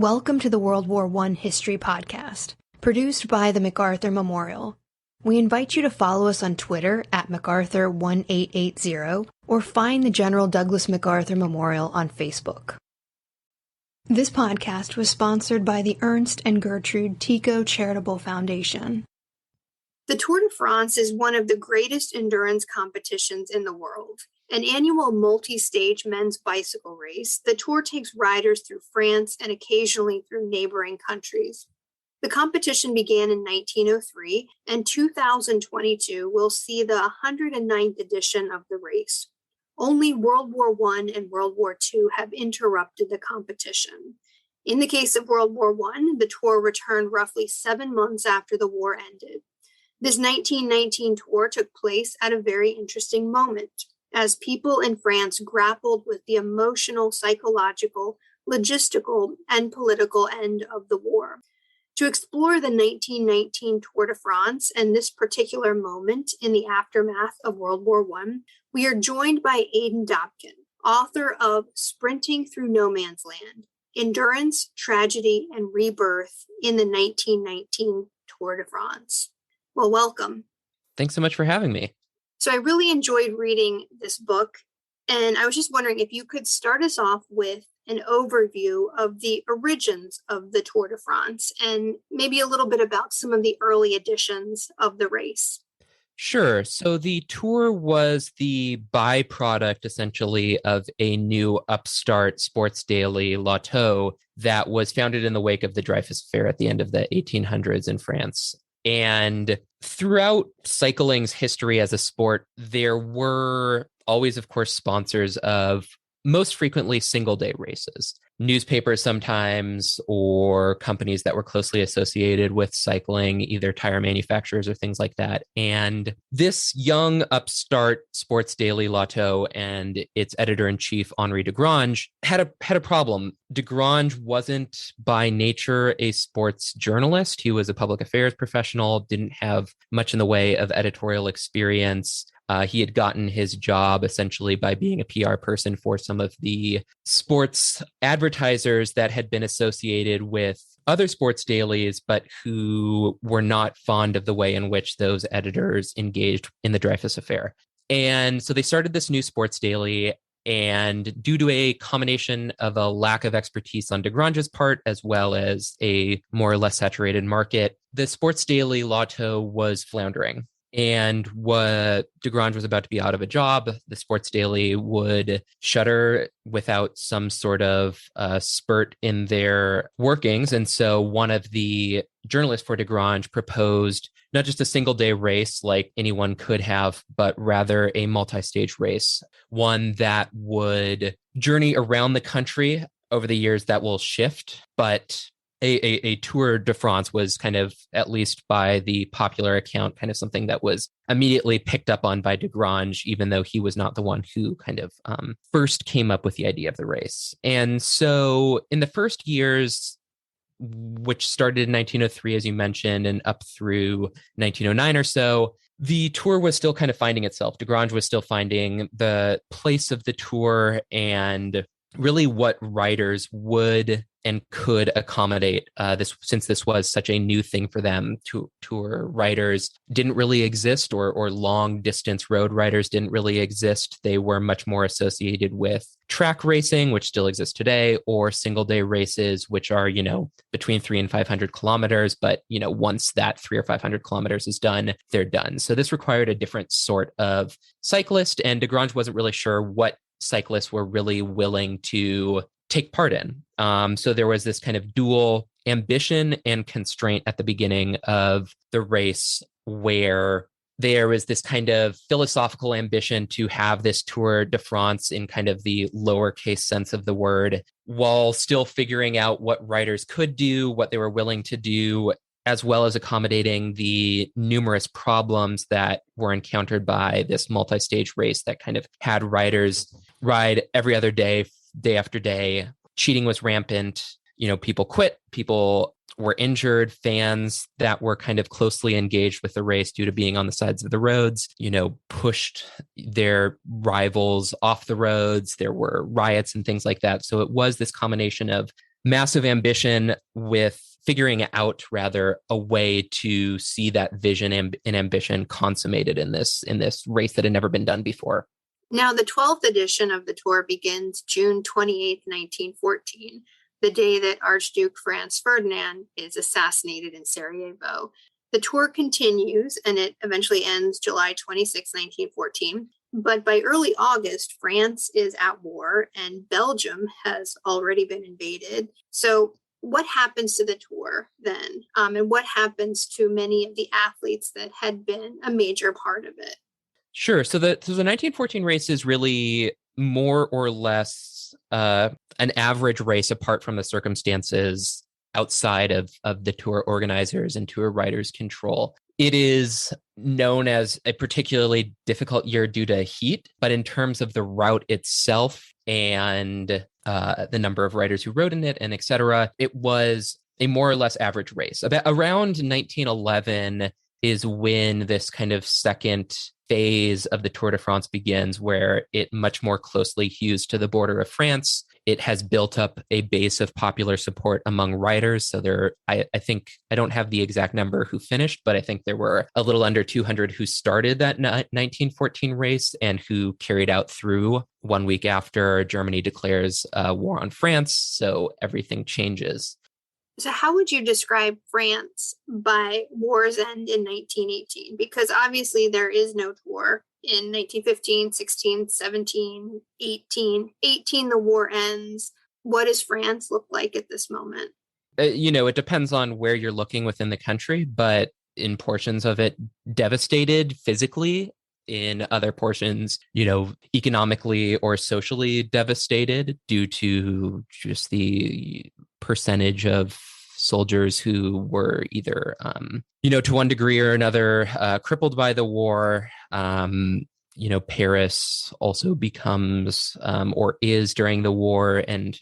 Welcome to the World War I History Podcast, produced by the MacArthur Memorial. We invite you to follow us on Twitter at MacArthur1880 or find the General Douglas MacArthur Memorial on Facebook. This podcast was sponsored by the Ernst and Gertrude Tico Charitable Foundation. The Tour de France is one of the greatest endurance competitions in the world. An annual multi-stage men's bicycle race, the Tour takes riders through France and occasionally through neighboring countries. The competition began in 1903, and 2022 will see the 109th edition of the race. Only World War I and World War II have interrupted the competition. In the case of World War I, the Tour returned roughly 7 months after the war ended. This 1919 tour took place at a very interesting moment, as people in France grappled with the emotional, psychological, logistical, and political end of the war. To explore the 1919 Tour de France and this particular moment in the aftermath of World War I, we are joined by Adin Dobkin, author of Sprinting Through No Man's Land, Endurance, Tragedy, and Rebirth in the 1919 Tour de France. Well, welcome. Thanks so much for having me. So I really enjoyed reading this book, and I was just wondering if you could start us off with an overview of the origins of the Tour de France and maybe a little bit about some of the early editions of the race. Sure. So the Tour was the byproduct, essentially, of a new upstart sports daily, L'Auto, that was founded in the wake of the Dreyfus Affair at the end of the 1800s in France. And throughout cycling's history as a sport, there were always, of course, sponsors of most frequently single-day races. Newspapers sometimes, or companies that were closely associated with cycling, either tire manufacturers or things like that. And this young upstart sports daily, L'Auto, and its editor-in-chief, Henri Desgrange, had a problem. Desgrange wasn't by nature a sports journalist. He was a public affairs professional, didn't have much in the way of editorial experience. He had gotten his job essentially by being a PR person for some of the sports advertisers that had been associated with other sports dailies, but who were not fond of the way in which those editors engaged in the Dreyfus Affair. And so they started this new sports daily. And due to a combination of a lack of expertise on Desgrange's part, as well as a more or less saturated market, the sports daily L'Auto was floundering. And what Desgrange was about to be out of a job, the Sports Daily would shutter without some sort of spurt in their workings. And so one of the journalists for Desgrange proposed not just a single day race like anyone could have, but rather a multi-stage race, one that would journey around the country over the years that will shift, but a Tour de France was kind of, at least by the popular account, kind of something that was immediately picked up on by Desgrange, even though he was not the one who kind of first came up with the idea of the race. And so in the first years, which started in 1903, as you mentioned, and up through 1909 or so, the Tour was still kind of finding itself. Desgrange was still finding the place of the Tour and really what riders would and could accommodate this, since this was such a new thing for them. Tour riders didn't really exist, or long distance road riders didn't really exist. They were much more associated with track racing, which still exists today, or single day races, which are, between 300 and 500 kilometers. But, once that 300 or 500 kilometers is done, they're done. So this required a different sort of cyclist, and Desgrange wasn't really sure what cyclists were really willing to take part in. So there was this kind of dual ambition and constraint at the beginning of the race, where there was this kind of philosophical ambition to have this Tour de France in kind of the lowercase sense of the word, while still figuring out what riders could do, what they were willing to do, as well as accommodating the numerous problems that were encountered by this multi-stage race that kind of had riders ride every other day, day after day. Cheating was rampant. People quit, people were injured, fans that were kind of closely engaged with the race due to being on the sides of the roads, pushed their rivals off the roads. There were riots and things like that. So it was this combination of massive ambition with figuring out rather a way to see that vision and ambition consummated in this race that had never been done before. Now, the 12th edition of the tour begins June 28th, 1914, the day that Archduke Franz Ferdinand is assassinated in Sarajevo. The tour continues, and it eventually ends July 26, 1914. But by early August, France is at war, and Belgium has already been invaded. So what happens to the tour then? And what happens to many of the athletes that had been a major part of it? Sure. So the 1914 race is really more or less an average race apart from the circumstances outside of the tour organizers and tour riders' control. It is known as a particularly difficult year due to heat, but in terms of the route itself and the number of riders who rode in it and et cetera, it was a more or less average race. About around 1911 is when this kind of second phase of the Tour de France begins, where it much more closely hews to the border of France. It has built up a base of popular support among riders. So I think, I don't have the exact number who finished, but I think there were a little under 200 who started that 1914 race and who carried out through 1 week after Germany declares war on France. So everything changes. So how would you describe France by war's end in 1918? Because obviously there is no tour in 1915, 16, 17, 18. 18, the war ends. What does France look like at this moment? It depends on where you're looking within the country, but in portions of it, devastated physically. In other portions, economically or socially devastated due to just the percentage of soldiers who were either, to one degree or another, crippled by the war. Paris also becomes or is during the war and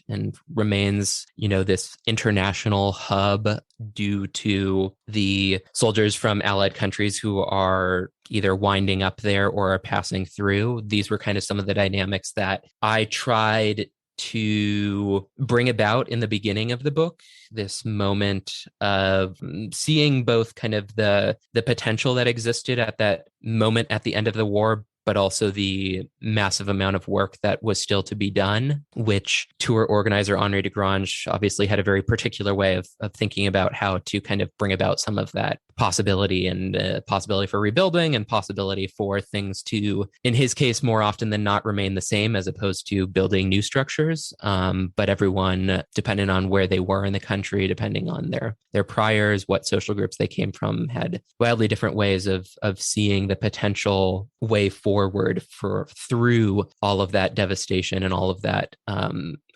remains, this international hub due to the soldiers from allied countries who are either winding up there or are passing through. These were kind of some of the dynamics that I tried to bring about in the beginning of the book, this moment of seeing both kind of the potential that existed at that moment at the end of the war, but also the massive amount of work that was still to be done, which tour organizer Henri de Grange obviously had a very particular way of thinking about how to kind of bring about some of that possibility and possibility for rebuilding and possibility for things to, in his case, more often than not remain the same as opposed to building new structures. But everyone, depending on where they were in the country, depending on their priors, what social groups they came from, had wildly different ways of seeing the potential way forward through all of that devastation and all of that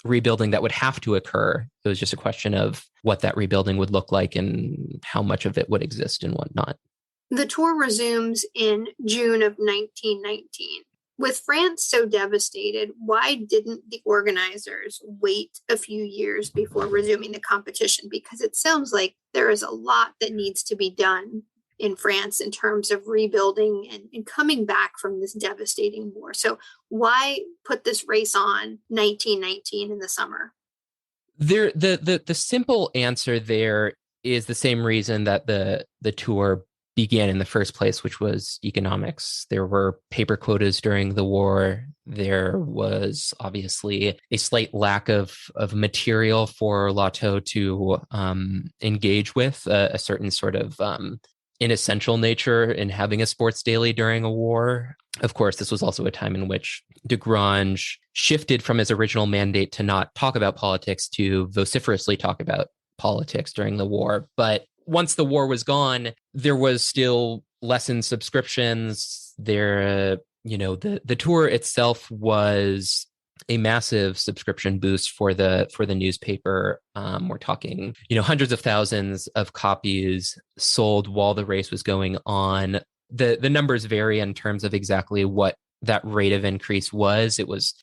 rebuilding that would have to occur. It was just a question of what that rebuilding would look like and how much of it would exist and whatnot. The tour resumes in June of 1919. With France so devastated, why didn't the organizers wait a few years before resuming the competition? Because it sounds like there is a lot that needs to be done in France in terms of rebuilding and coming back from this devastating war. So why put this race on 1919 in the summer? The simple answer there is the same reason that the tour began in the first place, which was economics. There were paper quotas during the war. There was obviously a slight lack of material for Lotto to engage with, a certain sort of inessential nature in having a sports daily during a war. Of course, this was also a time in which de Grange shifted from his original mandate to not talk about politics to vociferously talk about politics during the war. But once the war was gone, there was still lessened subscriptions. The tour itself was a massive subscription boost for the newspaper. We're talking, hundreds of thousands of copies sold while the race was going on. The numbers vary in terms of exactly what that rate of increase was. It was,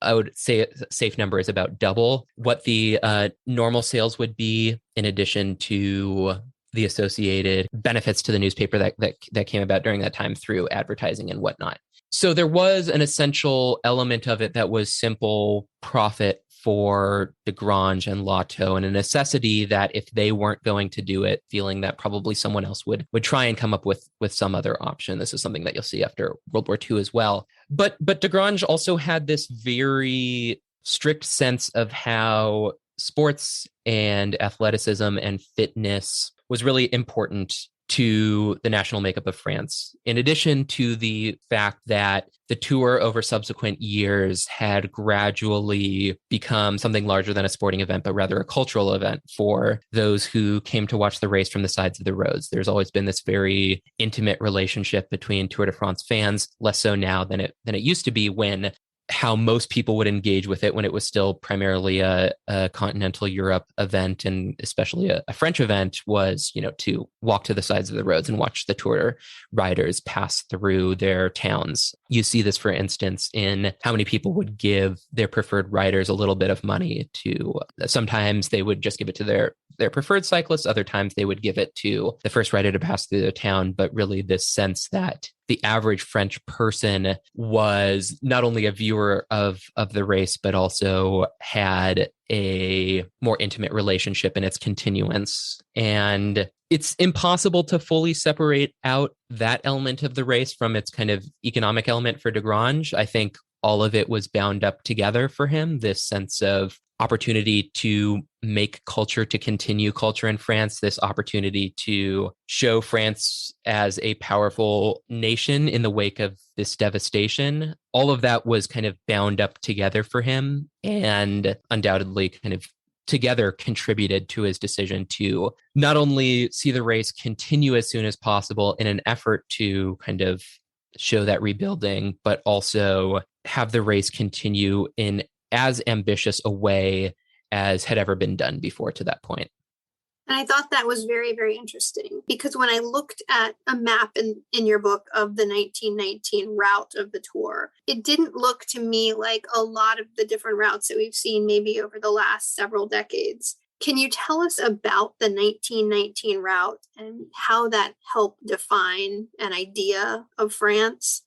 I would say a safe number is about double what the normal sales would be, in addition to the associated benefits to the newspaper that came about during that time through advertising and whatnot. So there was an essential element of it that was simple profit for Desgrange and Lotto, and a necessity that if they weren't going to do it, feeling that probably someone else would try and come up with some other option. This is something that you'll see after World War II as well. But Desgrange also had this very strict sense of how sports and athleticism and fitness was really important to the national makeup of France, in addition to the fact that the tour over subsequent years had gradually become something larger than a sporting event, but rather a cultural event for those who came to watch the race from the sides of the roads. There's always been this very intimate relationship between Tour de France fans, less so now than it used to be, when how most people would engage with it when it was still primarily a continental Europe event, and especially a French event, was, to walk to the sides of the roads and watch the Tour riders pass through their towns. You see this, for instance, in how many people would give their preferred riders a little bit of money to, sometimes they would just give it to their preferred cyclists. Other times they would give it to the first rider to pass through the town. But really this sense that the average French person was not only a viewer of the race, but also had a more intimate relationship in its continuance. And it's impossible to fully separate out that element of the race from its kind of economic element for Desgrange. I think all of it was bound up together for him, this sense of opportunity to make culture, to continue culture in France, this opportunity to show France as a powerful nation in the wake of this devastation. All of that was kind of bound up together for him, and undoubtedly kind of together contributed to his decision to not only see the race continue as soon as possible in an effort to kind of show that rebuilding, but also have the race continue in as ambitious a way as had ever been done before to that point. And I thought that was very, very interesting, because when I looked at a map in your book of the 1919 route of the tour, it didn't look to me like a lot of the different routes that we've seen maybe over the last several decades. Can you tell us about the 1919 route and how that helped define an idea of France?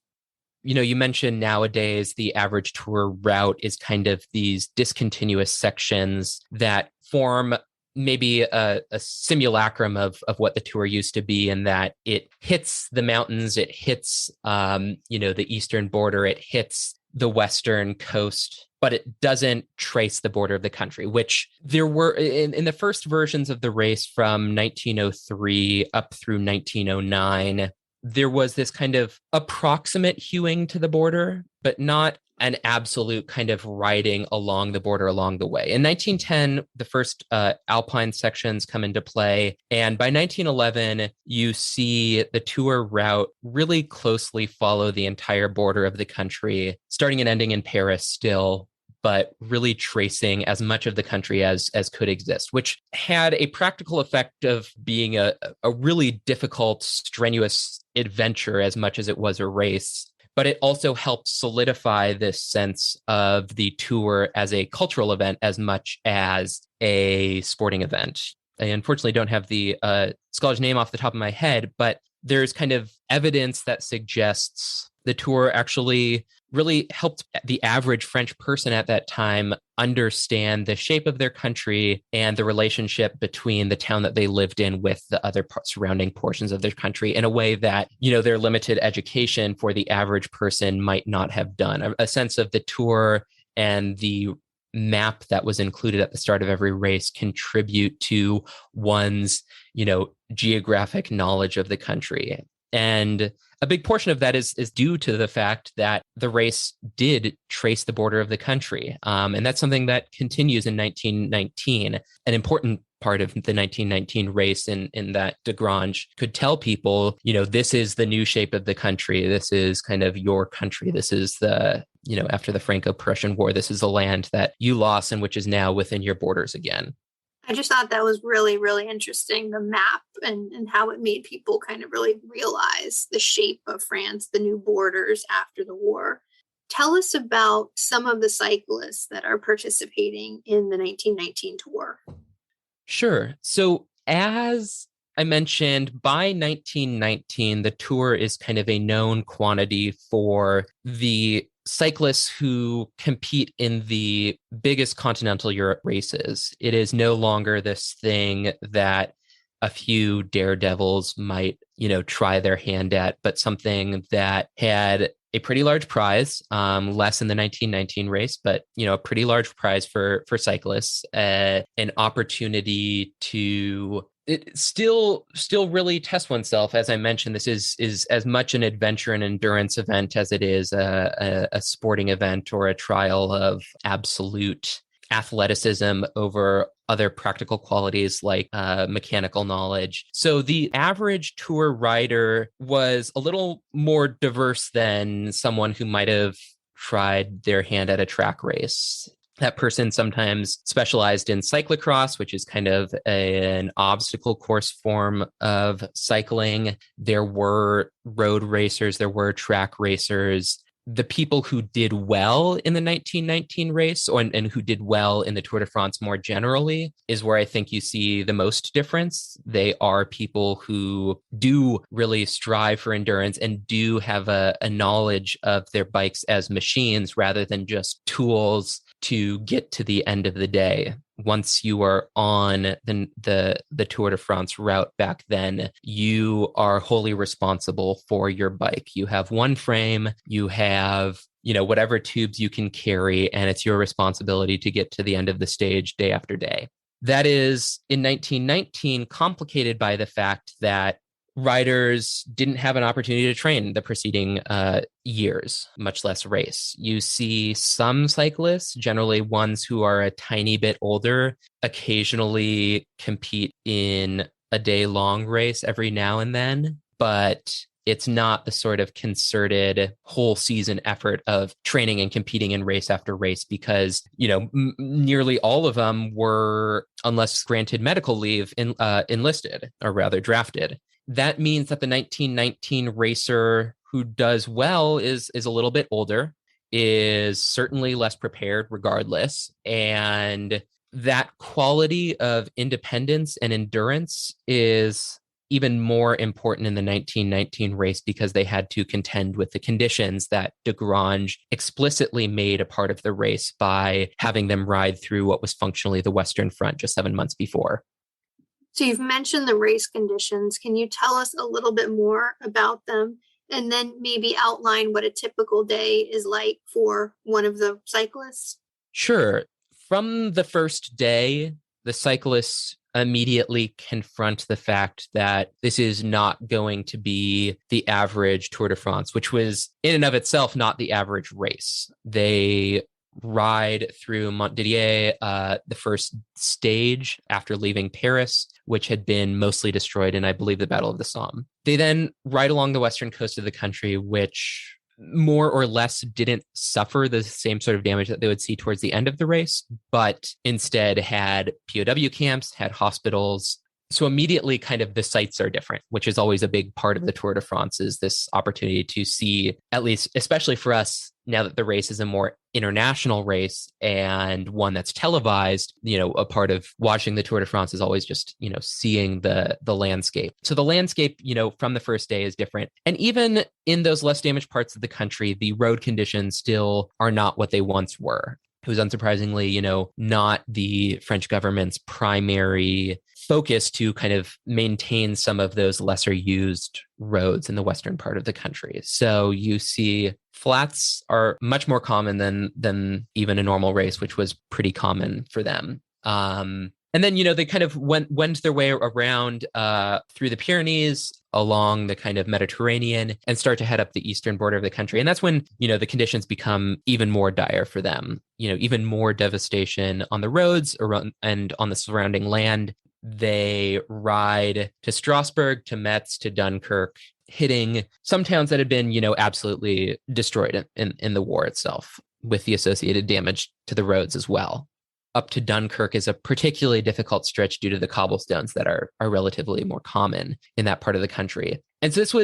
You mentioned nowadays the average tour route is kind of these discontinuous sections that form maybe a simulacrum of what the tour used to be, in that it hits the mountains, it hits, the eastern border, it hits the western coast, but it doesn't trace the border of the country, which there were in the first versions of the race from 1903 up through 1909. There was this kind of approximate hewing to the border, but not an absolute kind of riding along the border along the way. In 1910, the first Alpine sections come into play. And by 1911, you see the tour route really closely follow the entire border of the country, starting and ending in Paris still, but really tracing as much of the country as could exist, which had a practical effect of being a really difficult, strenuous adventure as much as it was a race. But it also helped solidify this sense of the tour as a cultural event as much as a sporting event. I unfortunately don't have the scholar's name off the top of my head, but there's kind of evidence that suggests the tour actually really helped the average French person at that time understand the shape of their country and the relationship between the town that they lived in with the other surrounding portions of their country in a way that, their limited education for the average person might not have done. A sense of the tour and the map that was included at the start of every race contribute to one's, geographic knowledge of the country. And a big portion of that is due to the fact that the race did trace the border of the country. And that's something that continues in 1919. An important part of the 1919 race in that Desgrange could tell people, this is the new shape of the country. This is kind of your country. This is the, after the Franco-Prussian War, this is the land that you lost and which is now within your borders again. I just thought that was really, really interesting, the map and how it made people kind of really realize the shape of France, the new borders after the war. Tell us about some of the cyclists that are participating in the 1919 tour. Sure. So as I mentioned, by 1919, the tour is kind of a known quantity for the cyclists who compete in the biggest continental Europe races. It is no longer this thing that a few daredevils might, try their hand at, but something that had a pretty large prize, less in the 1919 race, but a pretty large prize for cyclists, an opportunity to still really test oneself. As I mentioned, this is as much an adventure and endurance event as it is a sporting event or a trial of absolute athleticism over other practical qualities like mechanical knowledge. So the average tour rider was a little more diverse than someone who might have tried their hand at a track race. That person sometimes specialized in cyclocross, which is kind of an obstacle course form of cycling. There were road racers, there were track racers. The people who did well in the 1919 race and who did well in the Tour de France more generally is where I think you see the most difference. They are people who do really strive for endurance and do have a knowledge of their bikes as machines rather than just tools to get to the end of the day. Once you are on the Tour de France route back then, you are wholly responsible for your bike. You have one frame, you have, whatever tubes you can carry, and it's your responsibility to get to the end of the stage day after day. That is, in 1919, complicated by the fact that riders didn't have an opportunity to train the preceding years, much less race. You see some cyclists, generally ones who are a tiny bit older, occasionally compete in a day-long race every now and then, but it's not the sort of concerted whole season effort of training and competing in race after race because, nearly all of them were, unless granted medical leave, enlisted, or rather drafted. That means that the 1919 racer who does well is a little bit older, is certainly less prepared regardless. And that quality of independence and endurance is even more important in the 1919 race because they had to contend with the conditions that de Grange explicitly made a part of the race by having them ride through what was functionally the Western Front just 7 months before. So you've mentioned the race conditions. Can you tell us a little bit more about them and then maybe outline what a typical day is like for one of the cyclists? Sure. From the first day, the cyclists immediately confront the fact that this is not going to be the average Tour de France, which was in and of itself not the average race. They ride through Montdidier, the first stage after leaving Paris, which had been mostly destroyed in, I believe, the Battle of the Somme. They then ride along the western coast of the country, which more or less didn't suffer the same sort of damage that they would see towards the end of the race, but instead had POW camps, had hospitals. So immediately kind of the sites are different, which is always a big part of the Tour de France, is this opportunity to see, at least, especially for us, now that the race is a more international race and one that's televised, a part of watching the Tour de France is always just, seeing the landscape. So the landscape, from the first day is different. And even in those less damaged parts of the country, the road conditions still are not what they once were. It was unsurprisingly, not the French government's primary focus to kind of maintain some of those lesser used roads in the western part of the country. So you see flats are much more common than even a normal race, which was pretty common for them. And then, they kind of went their way around through the Pyrenees, along the kind of Mediterranean, and start to head up the eastern border of the country. And that's when, the conditions become even more dire for them, even more devastation on the roads and on the surrounding land. They ride to Strasbourg, to Metz, to Dunkirk, hitting some towns that had been, absolutely destroyed in the war itself, with the associated damage to the roads as well. Up to Dunkirk is a particularly difficult stretch due to the cobblestones that are relatively more common in that part of the country. And so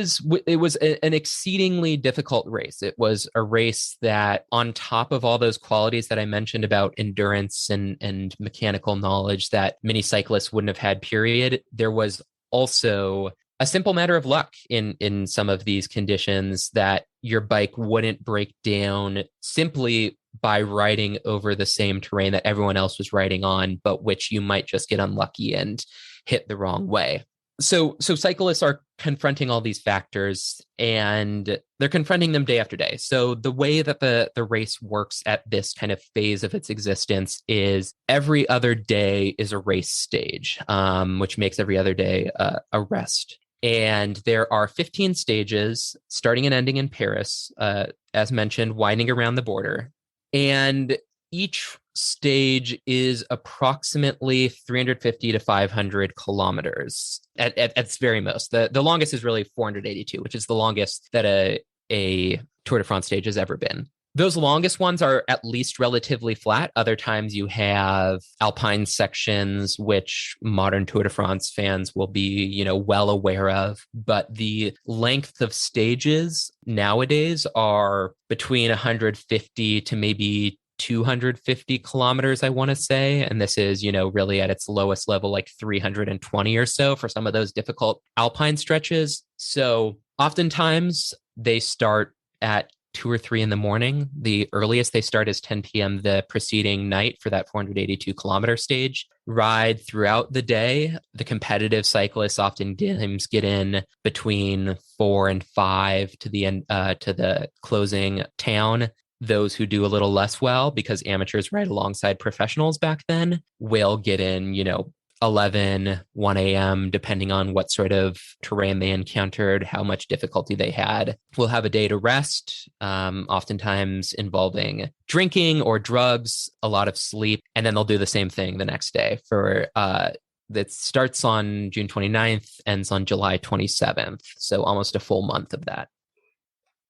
it was an exceedingly difficult race. It was a race that, on top of all those qualities that I mentioned about endurance and mechanical knowledge that many cyclists wouldn't have had, period, there was also a simple matter of luck in some of these conditions, that your bike wouldn't break down simply by riding over the same terrain that everyone else was riding on, but which you might just get unlucky and hit the wrong way. So cyclists are confronting all these factors, and they're confronting them day after day. So the way that the race works at this kind of phase of its existence is every other day is a race stage, which makes every other day a rest. And there are 15 stages, starting and ending in Paris, as mentioned, winding around the border. And each stage is approximately 350 to 500 kilometers at its very most. The longest is really 482, which is the longest that a Tour de France stage has ever been. Those longest ones are at least relatively flat. Other times you have alpine sections, which modern Tour de France fans will be, well aware of. But the length of stages nowadays are between 150 to maybe 250 kilometers, I want to say. And this is, really at its lowest level, like 320 or so for some of those difficult alpine stretches. So oftentimes they start at 2 or 3 in the morning. The earliest they start is 10 p.m. the preceding night for that 482 kilometer stage. Ride throughout the day. The competitive cyclists oftentimes get in between 4 and 5 to the end, to the closing town. Those who do a little less well, because amateurs ride alongside professionals back then, will get in, 11, 1 a.m., depending on what sort of terrain they encountered, how much difficulty they had. We'll have a day to rest, oftentimes involving drinking or drugs, a lot of sleep, and then they'll do the same thing the next day. That starts on June 29th, ends on July 27th. So almost a full month of that.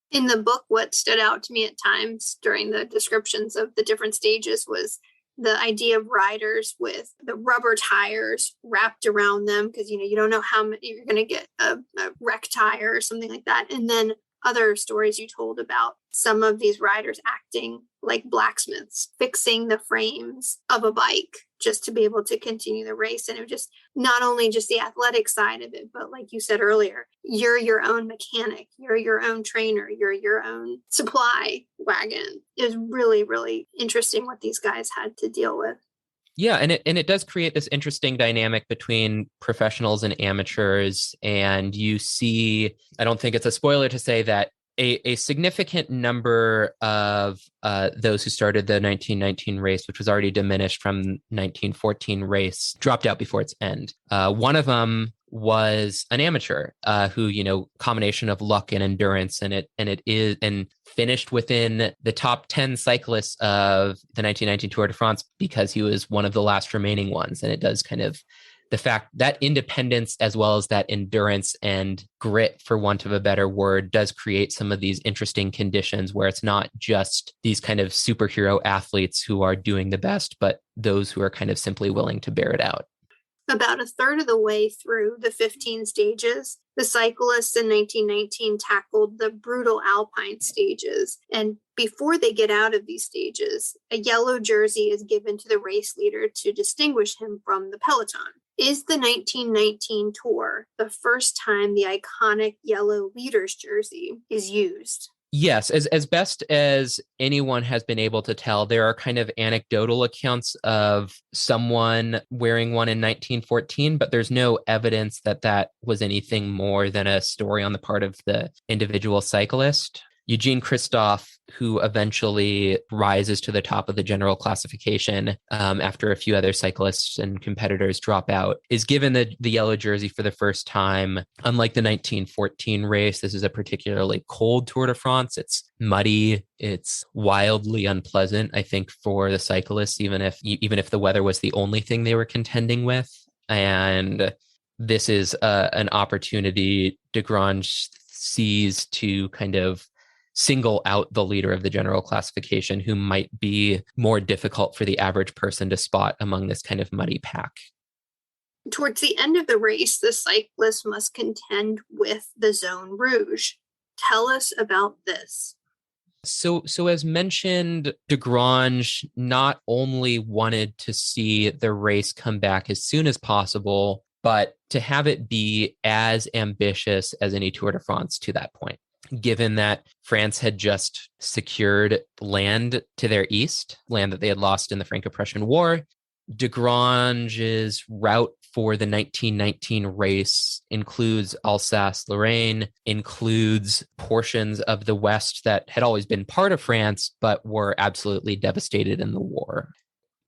In the book, what stood out to me at times during the descriptions of the different stages was the idea of riders with the rubber tires wrapped around them, because you don't know how many you're going to get a wreck tire or something like that. And then other stories you told about some of these riders acting like blacksmiths, fixing the frames of a bike just to be able to continue the race. And it was just not only just the athletic side of it, but like you said earlier, you're your own mechanic, you're your own trainer, you're your own supply wagon. It was really, really interesting what these guys had to deal with. Yeah, and it does create this interesting dynamic between professionals and amateurs. And you see, I don't think it's a spoiler to say that a significant number of those who started the 1919 race, which was already diminished from 1914 race, dropped out before its end. One of them was an amateur who, combination of luck and endurance, and finished within the top 10 cyclists of the 1919 Tour de France because he was one of the last remaining ones. And it does kind of, the fact that independence as well as that endurance and grit, for want of a better word, does create some of these interesting conditions where it's not just these kind of superhero athletes who are doing the best, but those who are kind of simply willing to bear it out. About a third of the way through the 15 stages, the cyclists in 1919 tackled the brutal alpine stages. And before they get out of these stages, a yellow jersey is given to the race leader to distinguish him from the peloton. Is the 1919 Tour the first time the iconic yellow leader's jersey is used? Yes, as best as anyone has been able to tell, there are kind of anecdotal accounts of someone wearing one in 1914, but there's no evidence that that was anything more than a story on the part of the individual cyclist. Eugene Christophe, who eventually rises to the top of the general classification after a few other cyclists and competitors drop out, is given the yellow jersey for the first time. Unlike the 1914 race, this is a particularly cold Tour de France. It's muddy. It's wildly unpleasant, I think, for the cyclists, even if the weather was the only thing they were contending with. And this is an opportunity Desgrange sees to kind of single out the leader of the general classification, who might be more difficult for the average person to spot among this kind of muddy pack. Towards the end of the race, the cyclist must contend with the Zone Rouge. Tell us about this. So as mentioned, Desgrange not only wanted to see the race come back as soon as possible, but to have it be as ambitious as any Tour de France to that point, given that France had just secured land to their east, land that they had lost in the Franco-Prussian War. Desgrange's route for the 1919 race includes Alsace-Lorraine, includes portions of the West that had always been part of France, but were absolutely devastated in the war.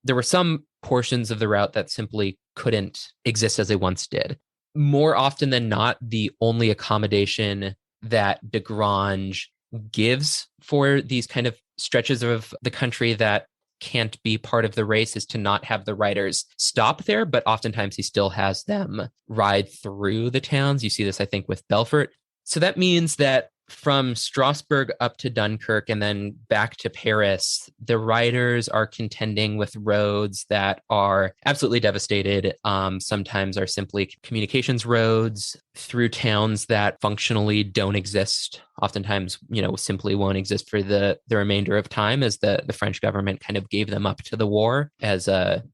There were some portions of the route that simply couldn't exist as they once did. More often than not, the only accommodation that Desgrange gives for these kind of stretches of the country that can't be part of the race is to not have the riders stop there, but oftentimes he still has them ride through the towns. You see this, I think, with Belfort. So that means that from Strasbourg up to Dunkirk and then back to Paris, the riders are contending with roads that are absolutely devastated. Sometimes are simply communications roads through towns that functionally don't exist. Oftentimes, simply won't exist for the remainder of time, as the French government kind of gave them up to the war as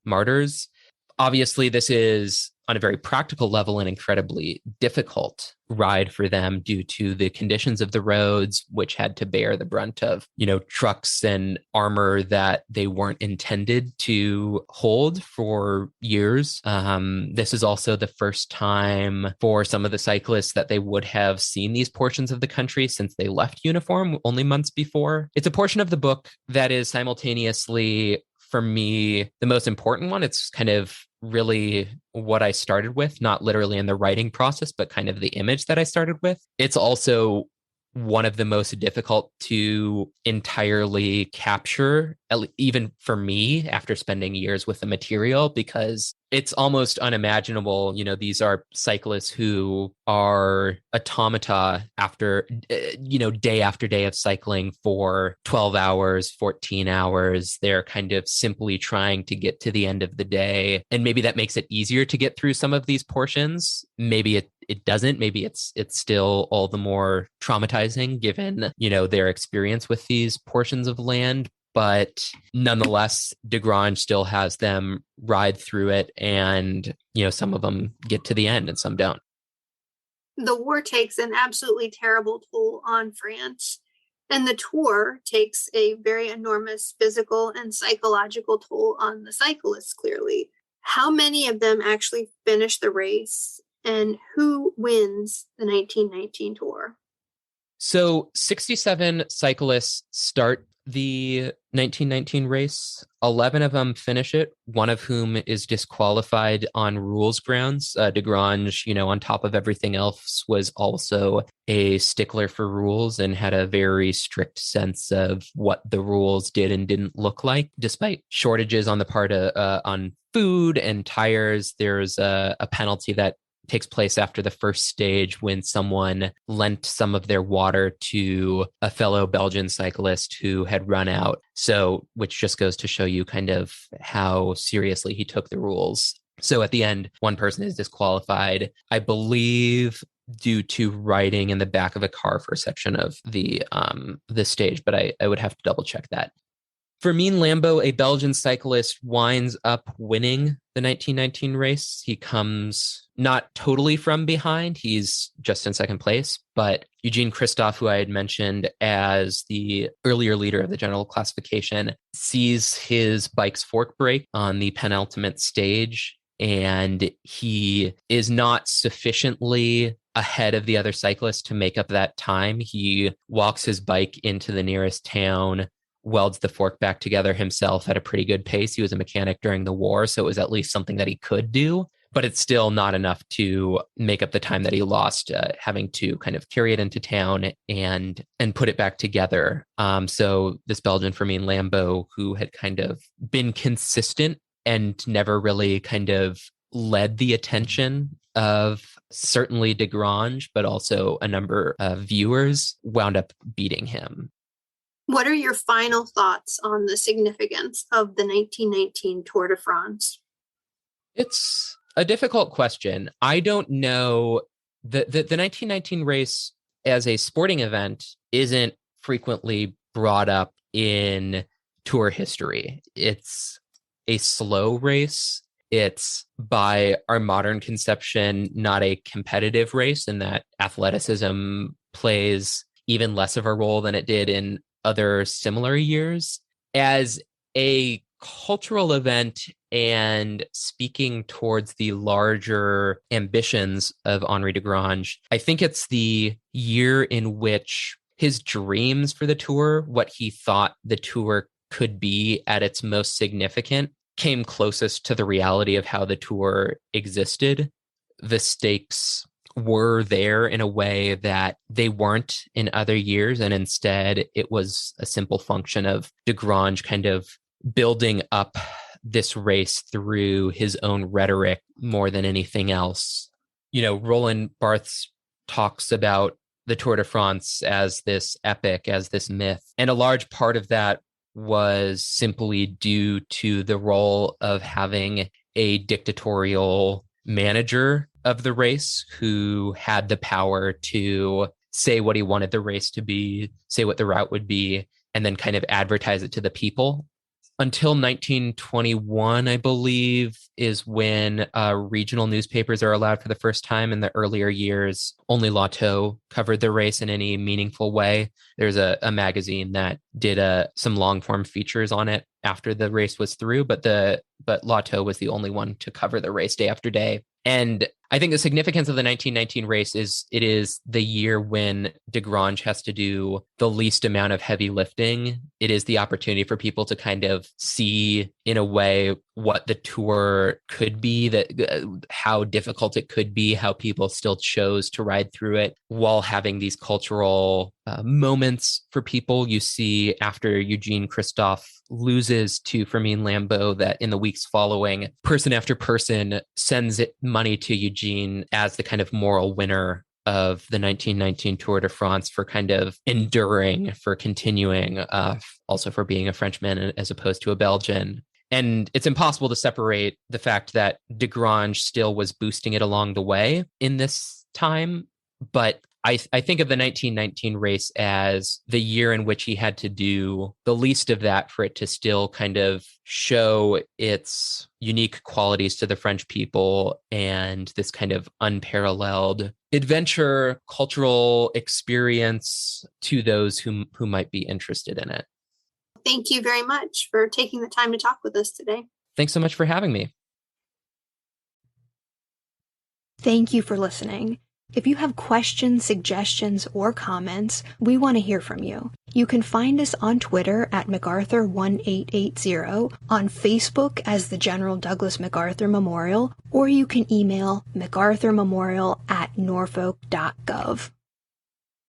martyrs. Obviously, this is on a very practical level an incredibly difficult ride for them due to the conditions of the roads, which had to bear the brunt of, trucks and armor that they weren't intended to hold for years. This is also the first time for some of the cyclists that they would have seen these portions of the country since they left uniform only months before. It's a portion of the book that is simultaneously, for me, the most important one. It's kind of really what I started with, not literally in the writing process, but kind of the image that I started with. It's also one of the most difficult to entirely capture, even for me, after spending years with the material, because it's almost unimaginable. These are cyclists who are automata after, day after day of cycling for 12 hours, 14 hours. They're kind of simply trying to get to the end of the day. And maybe that makes it easier to get through some of these portions. Maybe it doesn't. Maybe it's still all the more traumatizing given, their experience with these portions of land. But nonetheless, Desgrange still has them ride through it, and, some of them get to the end and some don't. The war takes an absolutely terrible toll on France, and the Tour takes a very enormous physical and psychological toll on the cyclists, clearly. How many of them actually finish the race, and who wins the 1919 Tour? So 67 cyclists start the 1919 race. 11 of them finish it, one of whom is disqualified on rules grounds. Desgrange, on top of everything else, was also a stickler for rules and had a very strict sense of what the rules did and didn't look like. Despite shortages on the part of on food and tires, there's a penalty that takes place after the first stage when someone lent some of their water to a fellow Belgian cyclist who had run out. So, which just goes to show you kind of how seriously he took the rules. So at the end, one person is disqualified, I believe, due to riding in the back of a car for a section of the stage, but I would have to double check that. Fermin Lambeau, a Belgian cyclist, winds up winning the 1919 race. He comes not totally from behind. He's just in second place, but Eugene Christophe, who I had mentioned as the earlier leader of the general classification, sees his bike's fork break on the penultimate stage, and he is not sufficiently ahead of the other cyclists to make up that time. He walks his bike into the nearest town, welds the fork back together himself at a pretty good pace. He was a mechanic during the war, so it was at least something that he could do, but it's still not enough to make up the time that he lost, having to kind of carry it into town and put it back together. So this Belgian, Fermin Lambeau, who had kind of been consistent and never really kind of led the attention of certainly Desgrange, but also a number of viewers, wound up beating him. What are your final thoughts on the significance of the 1919 Tour de France? It's a difficult question. I don't know. The 1919 race as a sporting event isn't frequently brought up in Tour history. It's a slow race. It's, by our modern conception, not a competitive race, and that athleticism plays even less of a role than it did in other similar years. As a cultural event and speaking towards the larger ambitions of Henri de Grange, I think it's the year in which his dreams for the tour, what he thought the tour could be at its most significant, came closest to the reality of how the tour existed. The stakes were there in a way that they weren't in other years, and instead it was a simple function of de Grange kind of building up this race through his own rhetoric more than anything else. Roland Barthes talks about the Tour de France as this epic, as this myth. And a large part of that was simply due to the role of having a dictatorial manager of the race who had the power to say what he wanted the race to be, say what the route would be, and then kind of advertise it to the people. Until 1921, I believe, is when regional newspapers are allowed for the first time. In the earlier years, only Lotto covered the race in any meaningful way. There's a magazine that did some long-form features on it after the race was through, but Lotto was the only one to cover the race day after day. And I think the significance of the 1919 race is it is the year when de Grange has to do the least amount of heavy lifting. It is the opportunity for people to kind of see in a way what the tour could be, how difficult it could be, how people still chose to ride through it while having these cultural moments for people. You see after Eugene Christophe loses to Firmin Lambeau that in the weeks following, person after person sends money to Eugene as the kind of moral winner of the 1919 Tour de France for kind of enduring, for continuing, also for being a Frenchman as opposed to a Belgian. And it's impossible to separate the fact that de Grange still was boosting it along the way in this time. But I think of the 1919 race as the year in which he had to do the least of that for it to still kind of show its unique qualities to the French people and this kind of unparalleled adventure, cultural experience to those who might be interested in it. Thank you very much for taking the time to talk with us today. Thanks so much for having me. Thank you for listening. If you have questions, suggestions, or comments, we want to hear from you. You can find us on Twitter at MacArthur1880, on Facebook as the General Douglas MacArthur Memorial, or you can email macarthurmemorial@norfolk.gov.